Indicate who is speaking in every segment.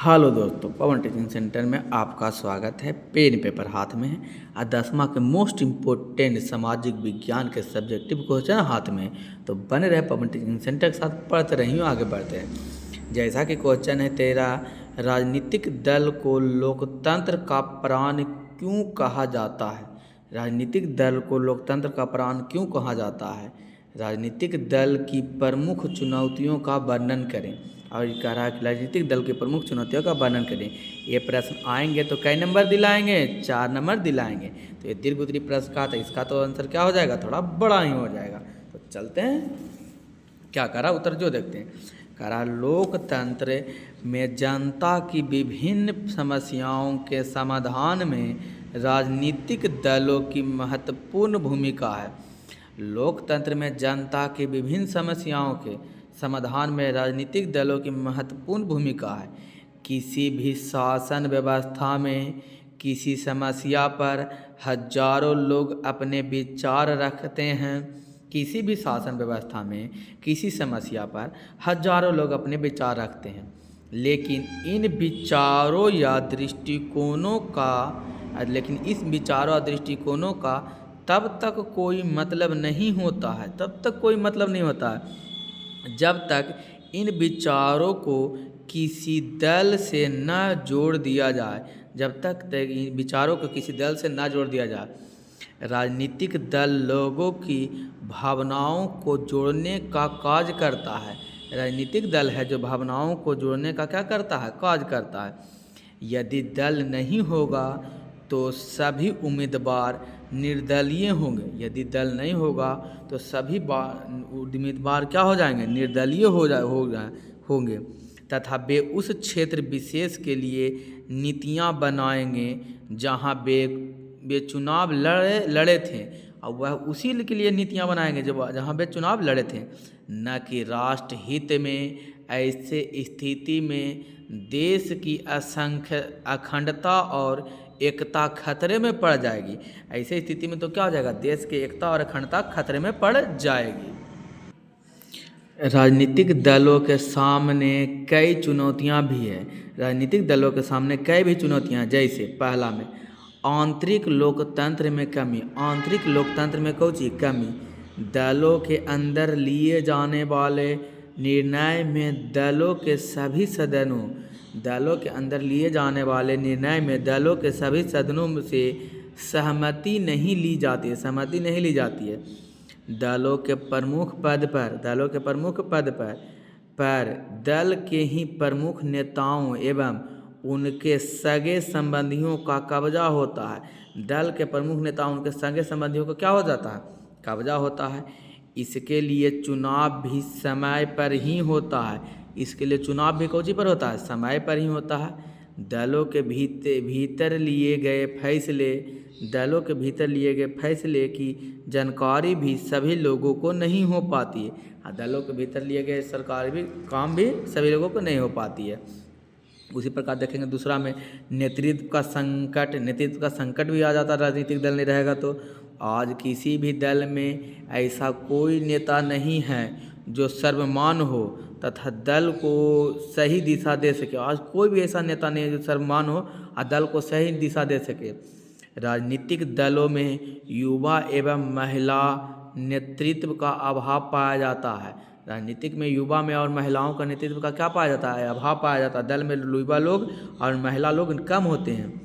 Speaker 1: Hello दोस्तों, पवन teaching centre में आपका स्वागत है। पेन पेपर हाथ में है और 10वां के मोस्ट इम्पोर्टेंट सामाजिक विज्ञान के सब्जेक्टिव क्वेश्चन हाथ में है। तो बने रहे पवन टीचिंग सेंटर के साथ, पढ़ते रहिए, आगे बढ़ते हैं। जैसा कि क्वेश्चन है तेरा, राजनीतिक दल को लोकतंत्र का प्राण क्यों कहा जाता है? राजनीतिक दल को लोकतंत्र का प्राण क्यों कहा जाता है? राजनीतिक दल की प्रमुख चुनौतियों का वर्णन करें। और ये कह रहा है कि राजनीतिक दल की प्रमुख चुनौतियों का वर्णन करें। ये प्रश्न आएंगे तो कई नंबर दिलाएंगे? 4 नंबर दिलाएंगे। तो ये दीर्घ उत्तरी प्रश्न का था, इसका तो आंसर क्या हो जाएगा? थोड़ा बड़ा ही हो जाएगा। तो चलते हैं, क्या करा उत्तर जो देखते हैं। करा, लोकतंत्र में जनता की विभिन्न समस्याओं के समाधान में राजनीतिक दलों की महत्वपूर्ण भूमिका है। लोकतंत्र में जनता की विभिन्न समस्याओं के समाधान में राजनीतिक दलों की महत्वपूर्ण भूमिका है। किसी भी शासन व्यवस्था में किसी समस्या पर हजारों लोग अपने विचार रखते हैं। किसी भी शासन व्यवस्था में किसी समस्या पर हजारों लोग अपने विचार रखते हैं, लेकिन इन विचारों या दृष्टिकोणों का तब तक कोई मतलब नहीं होता है जब तक इन विचारों को किसी दल से न जोड़ दिया जाए। राजनीतिक दल लोगों की भावनाओं को जोड़ने का कार्य करता है। राजनीतिक दल है जो भावनाओं को जोड़ने का क्या करता है? कार्य करता है। यदि दल नहीं होगा तो सभी उम्मीदवार निर्दलीय क्या हो जाएंगे? निर्दलीय होंगे तथा वे उस क्षेत्र विशेष के लिए नीतियां बनाएंगे जहां वे चुनाव लड़े थे, और वह उसी के लिए नीतियां बनाएंगे जहां वे चुनाव लड़े थे, न कि राष्ट्र हित में। ऐसे स्थिति में देश की अखंडता और एकता खतरे में पड़ जाएगी। ऐसे स्थिति में तो क्या हो जाएगा? देश की एकता और अखंडता खतरे में पड़ जाएगी। राजनीतिक दलों के सामने कई चुनौतियां भी है। जैसे पहला में आंतरिक लोकतंत्र में कमी। दलों के अंदर लिए जाने वाले निर्णय में दलों के सभी सदनों से सहमति नहीं ली जाती है। दलों के प्रमुख पद पर दल के ही प्रमुख नेताओं एवं उनके सगे संबंधियों का कब्जा होता है। दल के प्रमुख नेताओं उनके सगे संबंधियों का क्या हो जाता है? कब्जा होता है। इसके लिए चुनाव भी समय पर ही होता है। समय पर ही होता है। दलों के भीतर लिए गए फैसले की जानकारी भी सभी लोगों को नहीं हो पाती है। दलों के भीतर लिए गए सरकारी काम भी सभी लोगों को नहीं हो पाती है। उसी प्रकार देखेंगे दूसरा में नेतृत्व का संकट भी आ जाता है। राजनीतिक दल नहीं रहेगा तो आज किसी भी दल में ऐसा कोई नेता नहीं है जो सर्वमान्य हो तथा दल को सही दिशा दे सके। आज कोई भी ऐसा नेता नहीं है जो सर्वमान्य हो और दल को सही दिशा दे सके। राजनीतिक दलों में युवा एवं महिला नेतृत्व का अभाव पाया जाता है। राजनीतिक में युवा में और महिलाओं का नेतृत्व का क्या पाया जाता है? अभाव पाया जाता है। दल में युवा लोग और महिला लोग कम होते हैं।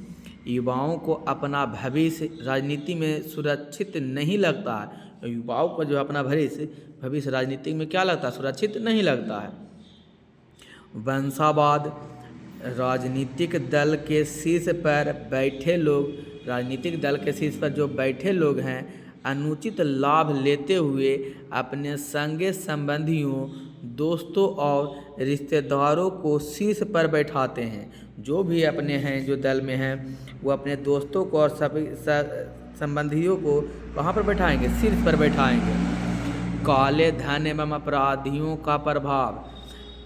Speaker 1: युवाओं को अपना भविष्य राजनीति में सुरक्षित नहीं लगता है। युवाओं को जो अपना भविष्य राजनीति में क्या लगता है? सुरक्षित नहीं लगता है। वंशवाद। राजनीतिक दल के शीर्ष पर जो बैठे लोग हैं अनुचित लाभ लेते हुए अपने संगे संबंधियों, दोस्तों और रिश्तेदारों को शीर्ष पर बैठाते हैं। जो भी अपने हैं, जो दल में हैं, वो अपने दोस्तों को और सभी संबंधियों को कहाँ पर बैठाएंगे? शीर्ष पर बैठाएंगे। काले धन एवं अपराधियों का प्रभाव।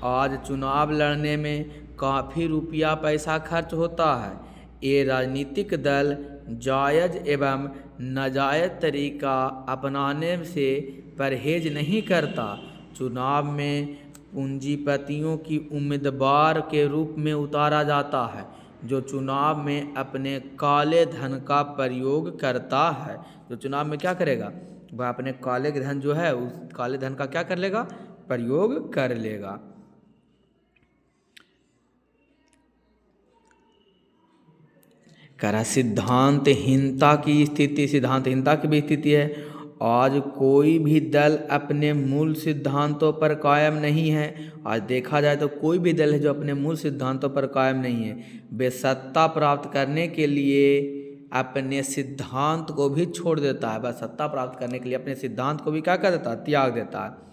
Speaker 1: आज चुनाव लड़ने में काफ़ी रुपया पैसा खर्च होता है। ये राजनीतिक दल जायज़ एवं नाजायज़ तरीका अपनाने से परहेज नहीं करता। चुनाव में पूंजीपतियों की उम्मीदवार के रूप में उतारा जाता है जो चुनाव में अपने काले धन का प्रयोग करता है। जो चुनाव में क्या करेगा, वह अपने काले धन जो है उस काले धन का क्या कर लेगा, प्रयोग कर लेगा। कह रहा सिद्धांतहीनता की स्थिति, सिद्धांतहीनता की भी स्थिति है। आज कोई भी दल अपने मूल सिद्धांतों पर कायम नहीं है। आज देखा जाए तो कोई भी दल है जो अपने मूल सिद्धांतों पर कायम नहीं है। वे सत्ता प्राप्त करने के लिए अपने सिद्धांत को भी छोड़ देता है। बस सत्ता प्राप्त करने के लिए अपने सिद्धांत को भी क्या कर देता है, त्याग देता है।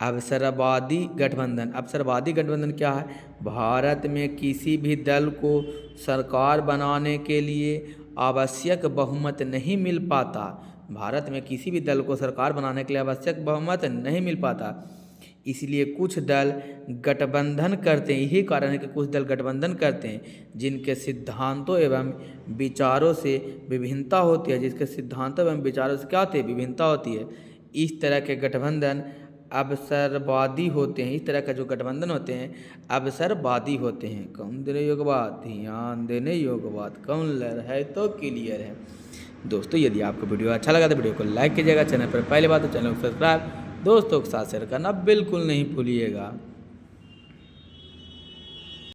Speaker 1: अवसरवादी गठबंधन, अवसरवादी गठबंधन क्या है, भारत में किसी भी दल को सरकार बनाने के लिए आवश्यक बहुमत नहीं मिल पाता। भारत में किसी भी दल को सरकार बनाने के लिए आवश्यक बहुमत नहीं मिल पाता, इसलिए कुछ दल गठबंधन करते हैं। यही कारण है कि कुछ दल गठबंधन करते हैं जिनके सिद्धांतों एवं विचारों से विभिन्नता होती है, जिसके सिद्धांतों एवं विचारों से क्या होती है, विभिन्नता होती है। इस तरह के गठबंधन अवसरवादी होते हैं। इस तरह का जो गठबंधन होते हैं अवसरवादी होते हैं। कौन देने योग्य बात, ध्यान देने योग्य बात, कौन लर है तो क्लियर है। दोस्तों यदि आपको वीडियो अच्छा लगा तो वीडियो को लाइक कीजिएगा। चैनल पर पहले बात तो चैनल को सब्सक्राइब दोस्तों के साथ शेयर करना बिल्कुल नहीं भूलिएगा।